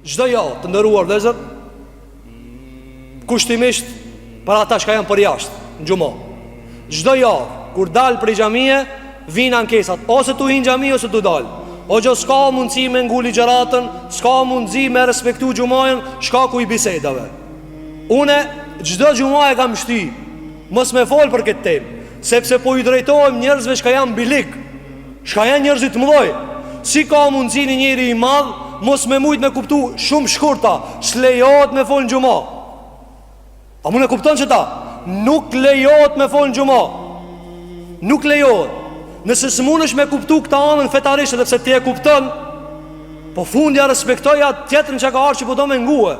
çdo javë, të nderuar vëllezër, kushtimisht për ata që janë për jashtë në xhumë. Çdo javë kur dal për xhamie, vijnë ankesat, ose tu hin xhami ose tu dal. O gjo s'ka mundësi me ngu ligjeratën, s'ka mundësi me respektu xhumajën, shkaku i bisedave. Une çdo xhumaje kam shty, mos me fol për këtë temë, sepse po i drejtohem njerëzve që janë bilik, që janë njerëzit mëdhoj. Si ka mundësi një njeri i madh mos me mujt me kuptu shumë shkurta, s'lejohet me fol në xhuma. A mund e kupton që ta? Nuk lejohet me fol në xhuma. Nuk lejohet. Nëse s'munësh me kuptu këta anën fetarisht, edhe pse ti e kupton, po fundja respektoja tjetrin që ka arë që po do me ngue.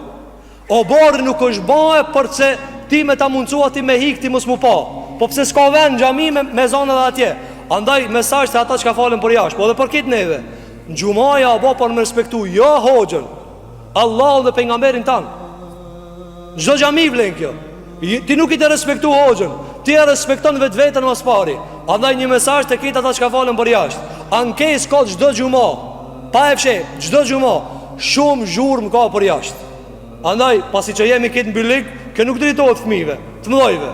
O borë nuk është baje përse ti me ta mundcua ti me hik ti mos mu pa. Po pse s'ka vend xhami me zonë edhe atje. Andaj mesazh të ata që ka falen për jashtë, po edhe për kitë neve. Në xhumaja apo për me respektu jo hoxhën, Allahu dhe pejgamberin tan. Çdo xhami vlen kjo. Ti nuk i të respektu hoxhën, ti e respekton vetveten mas pari. Andaj një mesazh të kitë ata që ka falen për jashtë. Ankesë ka çdo xhuma. Pa e fsheh, çdo xhuma shumë zhurmë ka për jashtë. Andaj pasi që jemi këtë mbyllик, kë nuk drejtohet fëmijëve, të mëdhojve.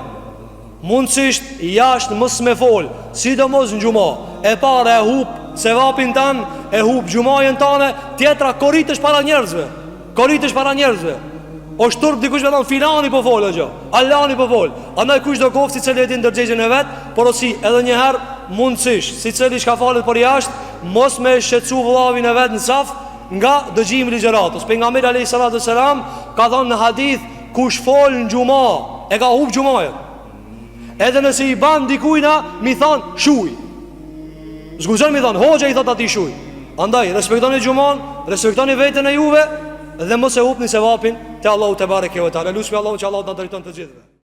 Mundësisht jashtë mos me fol, sidomos në xhuma. E para e hub sevapin tan, e hub xhumajën tane, tjetra korritesh para njerëzve. Korritesh para njerëzve. O shturp dikush me thonë filani po fol ajo, Alani po fol. Andaj kush do koftë si cili ndërgjegjen e vet, por osi edhe një herë mundësisht si cili ka falet për jashtë, mos me shqetësu vllavin e vet në saf nga dëgjimi i ligjëratës. Pejgamberi alayhis salam ka thënë në hadith, kush fol në xhuma e ka hub xhumajën. Edhe nëse i ban dikujna, mi thon shuj. Zguzon mi thon, hoxha i thot atij shuj. Andaj respektoni xhuman, respektoni veten e juve dhe mos e hupni sevapin te Allahu te bareke ve teala. Lutem Allahun që Allah na drejton të gjithëve.